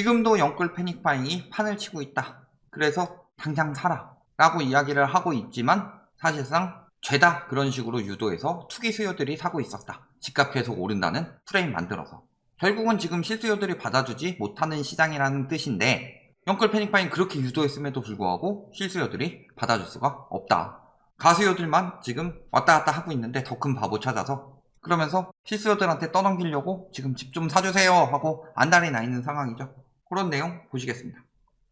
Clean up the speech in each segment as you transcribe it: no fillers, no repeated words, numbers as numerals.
지금도 영끌 패닉바잉이 판을 치고 있다. 그래서 당장 사라 라고 이야기를 하고 있지만 사실상 죄다 그런 식으로 유도해서 투기 수요들이 사고 있었다. 집값 계속 오른다는 프레임 만들어서. 결국은 지금 실수요들이 받아주지 못하는 시장이라는 뜻인데 영끌 패닉바잉 그렇게 유도했음에도 불구하고 실수요들이 받아줄 수가 없다. 가수요들만 지금 왔다 갔다 하고 있는데 더 큰 바보 찾아서 그러면서 실수요들한테 떠넘기려고 지금 집 좀 사주세요 하고 안달이 나 있는 상황이죠. 그런 내용 보시겠습니다.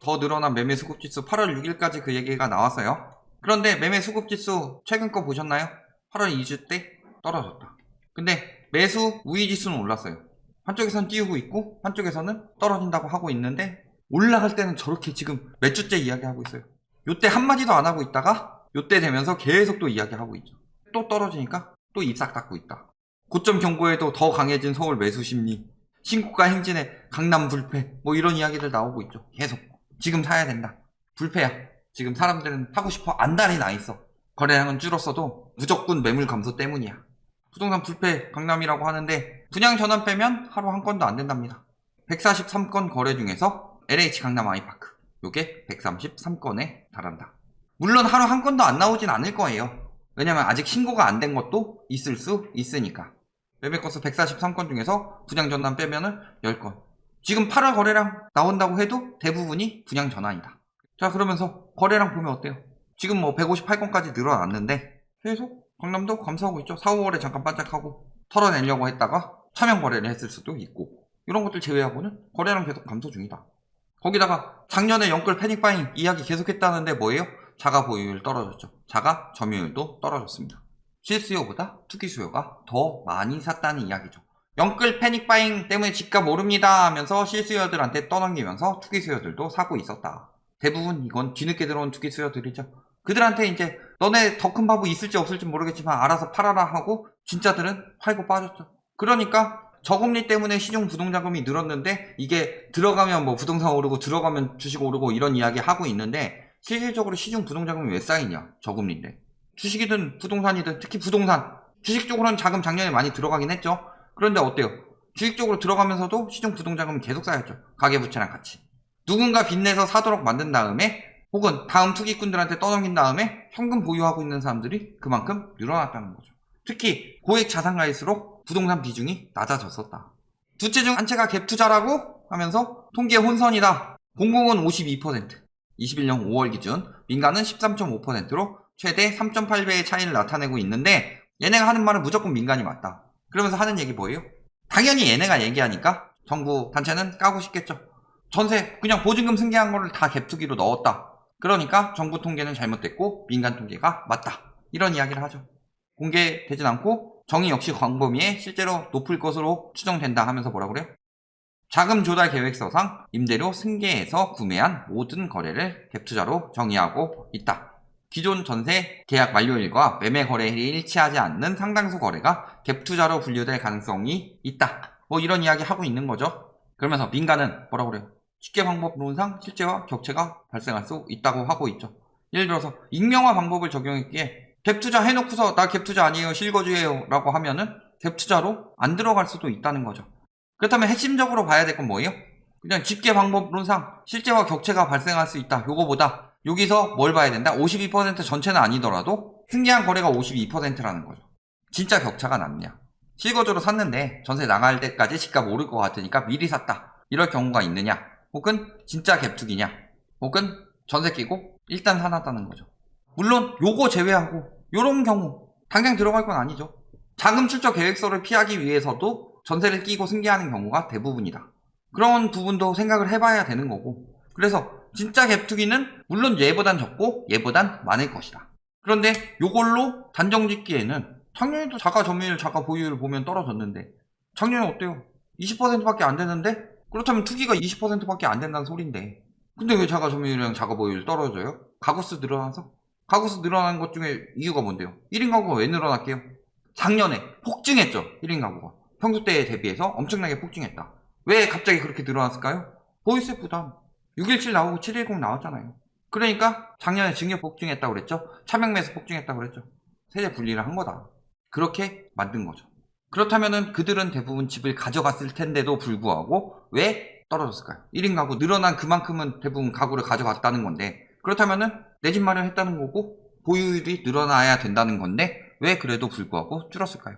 더 늘어난 매매 수급지수 8월 6일까지 그 얘기가 나왔어요. 그런데 매매 수급지수 최근 거 보셨나요? 8월 2주 때 떨어졌다. 근데 매수 우위지수는 올랐어요. 한쪽에서는 띄우고 있고 한쪽에서는 떨어진다고 하고 있는데 올라갈 때는 저렇게 지금 몇 주째 이야기하고 있어요. 요때 한마디도 안 하고 있다가 요때 되면서 계속 또 이야기하고 있죠. 또 떨어지니까 또 입 싹 닫고 있다. 고점 경고에도 더 강해진 서울 매수 심리, 신고가 행진에 강남 불패 뭐 이런 이야기들 나오고 있죠. 계속 지금 사야 된다. 불패야. 지금 사람들은 사고 싶어 안달이 나 있어. 거래량은 줄었어도 무조건 매물 감소 때문이야. 부동산 불패 강남이라고 하는데 분양 전환 빼면 하루 한 건도 안 된답니다. 143건 거래 중에서 LH 강남 아이파크 요게 133건에 달한다. 물론 하루 한 건도 안 나오진 않을 거예요. 왜냐면 아직 신고가 안 된 것도 있을 수 있으니까. 매매 건수 143건 중에서 분양 전환 빼면은 10건. 지금 8월 거래량 나온다고 해도 대부분이 분양 전환이다. 자, 그러면서 거래량 보면 어때요? 지금 뭐 158건까지 늘어났는데 계속 강남도 감소하고 있죠. 4, 5월에 잠깐 반짝하고 털어내려고 했다가 차명 거래를 했을 수도 있고 이런 것들 제외하고는 거래량 계속 감소 중이다. 거기다가 작년에 영끌 패닉바잉 이야기 계속했다는데 뭐예요? 자가 보유율 떨어졌죠. 자가 점유율도 떨어졌습니다. 실수요보다 투기 수요가 더 많이 샀다는 이야기죠. 영끌 패닉바잉 때문에 집값 오릅니다 하면서 실수요들한테 떠넘기면서 투기 수요들도 사고 있었다. 대부분 이건 뒤늦게 들어온 투기 수요들이죠. 그들한테 이제 너네 더 큰 바보 있을지 없을지 모르겠지만 알아서 팔아라 하고 진짜들은 팔고 빠졌죠. 그러니까 저금리 때문에 시중 부동자금이 늘었는데 이게 들어가면 뭐 부동산 오르고 들어가면 주식 오르고 이런 이야기 하고 있는데 실질적으로 시중 부동자금이 왜 쌓이냐? 저금리인데. 주식이든 부동산이든 특히 부동산. 주식 쪽으로는 자금 작년에 많이 들어가긴 했죠. 그런데 어때요? 주식 쪽으로 들어가면서도 시중 부동자금이 계속 쌓였죠. 가계부채랑 같이. 누군가 빚내서 사도록 만든 다음에 혹은 다음 투기꾼들한테 떠넘긴 다음에 현금 보유하고 있는 사람들이 그만큼 늘어났다는 거죠. 특히 고액 자산가일수록 부동산 비중이 낮아졌었다. 두 채 중 한 채가 갭 투자라고 하면서 통계 혼선이다. 공공은 52%, 21년 5월 기준, 민간은 13.5%로 최대 3.8배의 차이를 나타내고 있는데 얘네가 하는 말은 무조건 민간이 맞다. 그러면서 하는 얘기 뭐예요? 당연히 얘네가 얘기하니까 정부 단체는 까고 싶겠죠. 전세 그냥 보증금 승계한 거를 다 갭투기로 넣었다. 그러니까 정부 통계는 잘못됐고 민간 통계가 맞다. 이런 이야기를 하죠. 공개되진 않고 정의 역시 광범위에 실제로 높을 것으로 추정된다 하면서 뭐라 그래요? 자금 조달 계획서상 임대료 승계에서 구매한 모든 거래를 갭투자로 정의하고 있다. 기존 전세 계약 만료일과 매매 거래일이 일치하지 않는 상당수 거래가 갭투자로 분류될 가능성이 있다. 뭐 이런 이야기 하고 있는 거죠. 그러면서 민간은 뭐라 그래요? 집계 방법론상 실제와 격차가 발생할 수 있다고 하고 있죠. 예를 들어서 익명화 방법을 적용했기에 갭투자 해놓고서 나 갭투자 아니에요 실거주예요 라고 하면은 갭투자로 안 들어갈 수도 있다는 거죠. 그렇다면 핵심적으로 봐야 될 건 뭐예요? 그냥 집계 방법론상 실제와 격차가 발생할 수 있다. 요거보다 여기서 뭘 봐야 된다? 52% 전체는 아니더라도 승계한 거래가 52%라는 거죠. 진짜 격차가 났냐? 실거주로 샀는데 전세 나갈 때까지 집값 오를 것 같으니까 미리 샀다. 이럴 경우가 있느냐? 혹은 진짜 갭투기냐? 혹은 전세 끼고 일단 사놨다는 거죠. 물론 요거 제외하고 요런 경우 당장 들어갈 건 아니죠. 자금 출처 계획서를 피하기 위해서도 전세를 끼고 승계하는 경우가 대부분이다. 그런 부분도 생각을 해봐야 되는 거고 그래서 진짜 갭투기는 물론 얘보단 적고 얘보단 많을 것이다. 그런데 요걸로 단정 짓기에는 작년에도 자가 점유율, 자가 보유율 보면 떨어졌는데 작년에 어때요? 20%밖에 안 되는데 그렇다면 투기가 20%밖에 안 된다는 소린데 근데 왜 자가 점유율이랑 자가 보유율 떨어져요? 가구수 늘어나서? 가구수 늘어나는 것 중에 이유가 뭔데요? 1인 가구가 왜 늘어날게요? 작년에 폭증했죠. 1인 가구가. 평소 때에 대비해서 엄청나게 폭증했다. 왜 갑자기 그렇게 늘어났을까요? 보유세 부담. 617 나오고 710 나왔잖아요. 그러니까 작년에 증여 폭증했다고 그랬죠. 차명매수 폭증했다고 그랬죠. 세제 분리를 한 거다. 그렇게 만든 거죠. 그렇다면은 그들은 대부분 집을 가져갔을 텐데도 불구하고 왜 떨어졌을까요? 1인 가구 늘어난 그만큼은 대부분 가구를 가져갔다는 건데, 그렇다면은 내 집 마련했다는 거고 보유율이 늘어나야 된다는 건데 왜 그래도 불구하고 줄었을까요?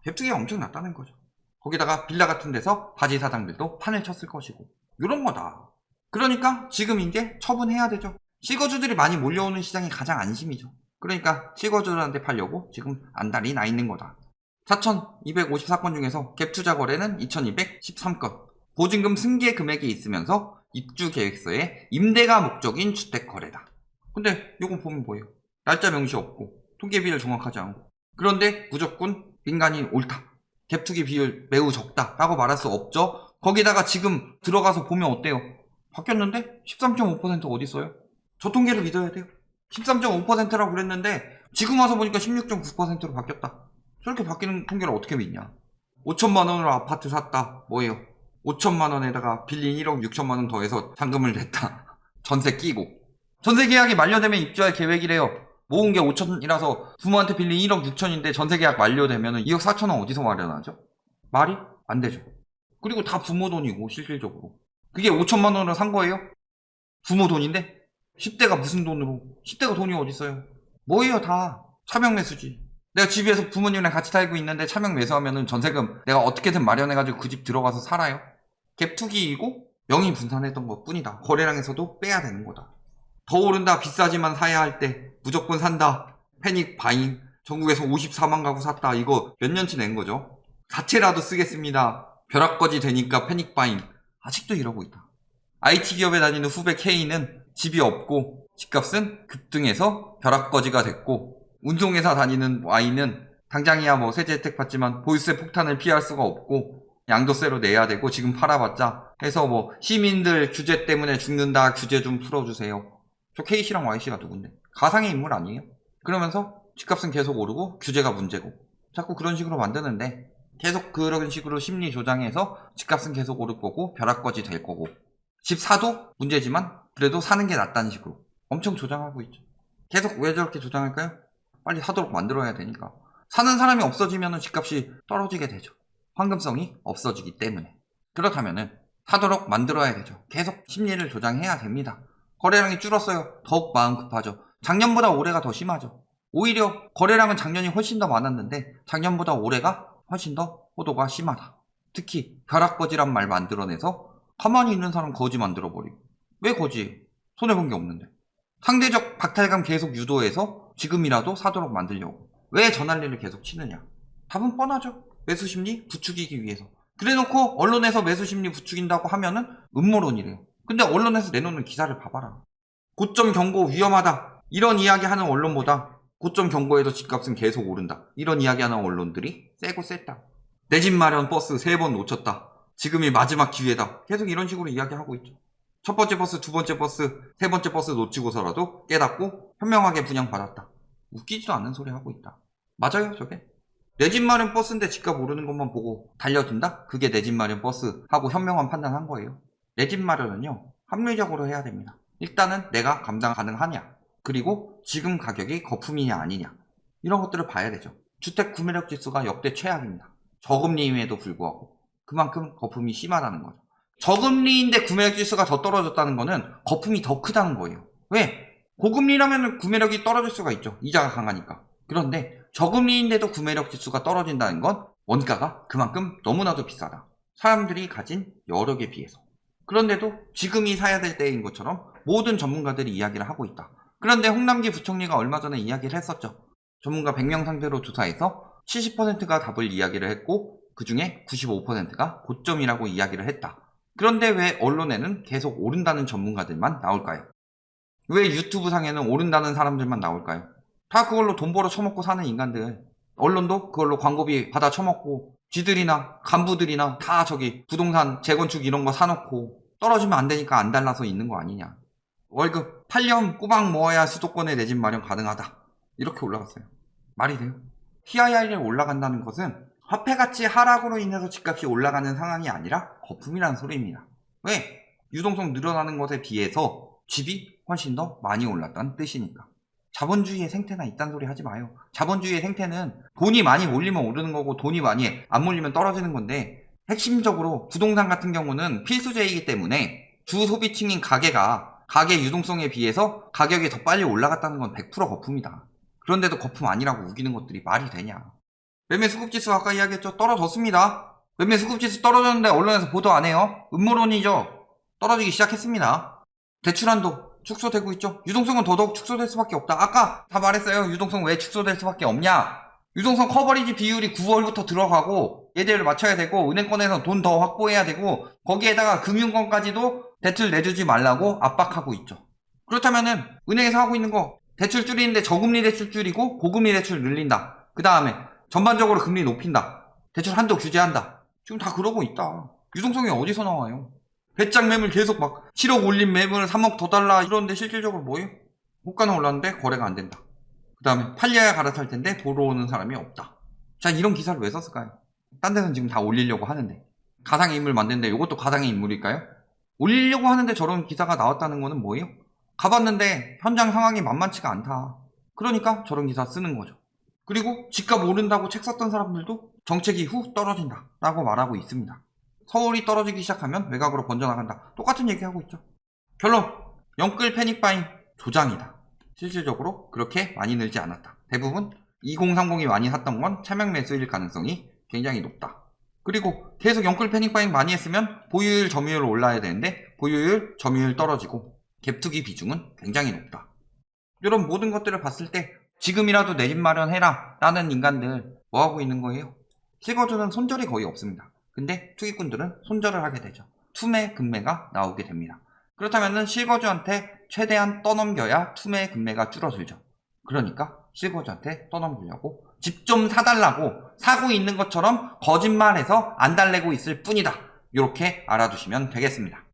갭투기가 엄청 났다는 거죠. 거기다가 빌라 같은 데서 바지 사장들도 판을 쳤을 것이고, 이런 거다. 그러니까 지금 이제 처분해야 되죠. 실거주들이 많이 몰려오는 시장이 가장 안심이죠. 그러니까 실거주들한테 팔려고 지금 안달이 나 있는 거다. 4,254건 중에서 갭투자 거래는 2,213건, 보증금 승계 금액이 있으면서 입주 계획서에 임대가 목적인 주택 거래다. 근데 요건 보면 뭐예요? 날짜 명시 없고 통계 비율 정확하지 않고, 그런데 무조건 민간이 옳다, 갭투기 비율 매우 적다 라고 말할 수 없죠. 거기다가 지금 들어가서 보면 어때요? 바뀌었는데 13.5% 어디 있어요? 저 통계를 믿어야 돼요. 13.5%라고 그랬는데 지금 와서 보니까 16.9%로 바뀌었다. 저렇게 바뀌는 통계를 어떻게 믿냐. 5천만 원으로 아파트 샀다. 뭐예요? 5천만 원에다가 빌린 1억 6천만 원 더해서 잔금을 냈다. 전세 끼고. 전세 계약이 만료되면 입주할 계획이래요. 모은 게 5천이라서 부모한테 빌린 1억 6천인데 전세 계약 만료되면 2억 4천 원 어디서 마련하죠? 말이 안 되죠. 그리고 다 부모 돈이고 실질적으로. 그게 5천만 원으로 산 거예요? 부모 돈인데? 10대가 무슨 돈으로? 10대가 돈이 어딨어요? 뭐예요 다? 차명 매수지. 내가 집에서 부모님이랑 같이 살고 있는데 차명 매수하면은 전세금 내가 어떻게든 마련해가지고 그 집 들어가서 살아요? 갭투기이고 명의 분산했던 것 뿐이다. 거래량에서도 빼야 되는 거다. 더 오른다, 비싸지만 사야 할 때 무조건 산다, 패닉 바잉, 전국에서 54만 가구 샀다, 이거 몇 년치 낸 거죠? 사채라도 쓰겠습니다, 벼락거지 되니까 패닉 바잉. 아직도 이러고 있다. IT 기업에 다니는 후배 K는 집이 없고 집값은 급등해서 벼락거지가 됐고, 운송회사 다니는 Y는 당장이야 뭐 세제 혜택 받지만 보유세 폭탄을 피할 수가 없고 양도세로 내야 되고 지금 팔아봤자 해서 뭐 시민들 규제 때문에 죽는다, 규제 좀 풀어주세요. 저 K씨랑 Y씨가 누군데? 가상의 인물 아니에요? 그러면서 집값은 계속 오르고 규제가 문제고, 자꾸 그런 식으로 만드는데 계속 그런 식으로 심리 조장해서 집값은 계속 오를 거고 벼락거지 될 거고, 집 사도 문제지만 그래도 사는 게 낫다는 식으로 엄청 조장하고 있죠. 계속 왜 저렇게 조장할까요? 빨리 사도록 만들어야 되니까. 사는 사람이 없어지면 집값이 떨어지게 되죠. 황금성이 없어지기 때문에. 그렇다면은 사도록 만들어야 되죠. 계속 심리를 조장해야 됩니다. 거래량이 줄었어요. 더욱 마음 급하죠. 작년보다 올해가 더 심하죠. 오히려 거래량은 작년이 훨씬 더 많았는데 작년보다 올해가 훨씬 더 호도가 심하다. 특히 벼락거지란 말 만들어내서 가만히 있는 사람 거지 만들어버리고. 왜 거지? 손해본 게 없는데. 상대적 박탈감 계속 유도해서 지금이라도 사도록 만들려고. 왜 저 난리를 계속 치느냐? 답은 뻔하죠. 매수심리 부추기기 위해서. 그래놓고 언론에서 매수심리 부추긴다고 하면은 음모론이래요. 근데 언론에서 내놓는 기사를 봐봐라. 고점 경고 위험하다, 이런 이야기 하는 언론보다 고점 경고에도 집값은 계속 오른다, 이런 이야기 하는 언론들이 세고 셌다. 내 집 마련 버스 3번 놓쳤다, 지금이 마지막 기회다, 계속 이런 식으로 이야기하고 있죠. 첫 번째 버스, 두 번째 버스, 세 번째 버스 놓치고서라도 깨닫고 현명하게 분양받았다. 웃기지도 않는 소리 하고 있다. 맞아요 저게? 내 집 마련 버스인데 집값 오르는 것만 보고 달려든다? 그게 내 집 마련 버스 하고 현명한 판단한 거예요. 내 집 마련은요, 합리적으로 해야 됩니다. 일단은 내가 감당 가능하냐, 그리고 지금 가격이 거품이냐 아니냐, 이런 것들을 봐야 되죠. 주택 구매력 지수가 역대 최악입니다. 저금리임에도 불구하고 그만큼 거품이 심하다는 거죠. 저금리인데 구매력 지수가 더 떨어졌다는 거는 거품이 더 크다는 거예요. 왜? 고금리라면 구매력이 떨어질 수가 있죠. 이자가 강하니까. 그런데 저금리인데도 구매력 지수가 떨어진다는 건 원가가 그만큼 너무나도 비싸다. 사람들이 가진 여력에 비해서. 그런데도 지금이 사야 될 때인 것처럼 모든 전문가들이 이야기를 하고 있다. 그런데 홍남기 부총리가 얼마 전에 이야기를 했었죠. 전문가 100명 상대로 조사해서 70%가 답을 이야기를 했고 그 중에 95%가 고점이라고 이야기를 했다. 그런데 왜 언론에는 계속 오른다는 전문가들만 나올까요? 왜 유튜브 상에는 오른다는 사람들만 나올까요? 다 그걸로 돈 벌어 처먹고 사는 인간들. 언론도 그걸로 광고비 받아 처먹고 쥐들이나 간부들이나 다 저기 부동산 재건축 이런 거 사놓고 떨어지면 안 되니까 안 달라서 있는 거 아니냐. 월급 8년 꼬박 모아야 수도권에 내 집 마련 가능하다, 이렇게 올라갔어요. 말이 돼요? TIR이 올라간다는 것은 화폐가치 하락으로 인해서 집값이 올라가는 상황이 아니라 거품이라는 소리입니다. 왜? 유동성 늘어나는 것에 비해서 집이 훨씬 더 많이 올랐다는 뜻이니까. 자본주의의 생태나 이딴 소리 하지 마요. 자본주의의 생태는 돈이 많이 몰리면 오르는 거고 돈이 많이 안 몰리면 떨어지는 건데, 핵심적으로 부동산 같은 경우는 필수제이기 때문에 주 소비층인 가게 유동성에 비해서 가격이 더 빨리 올라갔다는 건 100% 거품이다. 그런데도 거품 아니라고 우기는 것들이 말이 되냐. 매매 수급지수 아까 이야기했죠. 떨어졌습니다. 매매 수급지수 떨어졌는데 언론에서 보도 안 해요. 음모론이죠. 떨어지기 시작했습니다. 대출한도 축소되고 있죠. 유동성은 더더욱 축소될 수밖에 없다. 아까 다 말했어요. 유동성 왜 축소될 수밖에 없냐. 유동성 커버리지 비율이 9월부터 들어가고 얘들을 맞춰야 되고 은행권에서 돈 더 확보해야 되고 거기에다가 금융권까지도 대출 내주지 말라고 압박하고 있죠. 그렇다면은 은행에서 하고 있는 거 대출 줄이는데 저금리 대출 줄이고 고금리 대출 늘린다. 그 다음에 전반적으로 금리 높인다. 대출 한도 규제한다. 지금 다 그러고 있다. 유동성이 어디서 나와요? 배짱 매물 계속 막 7억 올린 매물 3억 더 달라 이러는데 실질적으로 뭐예요? 호가는 올랐는데 거래가 안 된다. 그 다음에 팔려야 갈아탈 텐데 보러 오는 사람이 없다. 자, 이런 기사를 왜 썼을까요? 딴 데는 지금 다 올리려고 하는데 가상의 인물 만드는데 이것도 가상의 인물일까요? 올리려고 하는데 저런 기사가 나왔다는 거는 뭐예요? 가봤는데 현장 상황이 만만치가 않다. 그러니까 저런 기사 쓰는 거죠. 그리고 집값 오른다고 책 썼던 사람들도 정책이 후 떨어진다 라고 말하고 있습니다. 서울이 떨어지기 시작하면 외곽으로 번져나간다. 똑같은 얘기하고 있죠. 결론, 영끌 패닉바잉 조장이다. 실질적으로 그렇게 많이 늘지 않았다. 대부분 2030이 많이 샀던 건 차명 매수일 가능성이 굉장히 높다. 그리고 계속 영끌 패닉바잉 많이 했으면 보유율, 점유율 올라야 되는데 보유율, 점유율 떨어지고 갭투기 비중은 굉장히 높다. 이런 모든 것들을 봤을 때 지금이라도 내 집 마련해라 라는 인간들 뭐하고 있는 거예요? 실거주는 손절이 거의 없습니다. 근데 투기꾼들은 손절을 하게 되죠. 투매 금매가 나오게 됩니다. 그렇다면 실거주한테 최대한 떠넘겨야 투매 금매가 줄어들죠. 그러니까 실거주한테 떠넘기려고 집 좀 사달라고 사고 있는 것처럼 거짓말해서 안 달래고 있을 뿐이다. 이렇게 알아두시면 되겠습니다.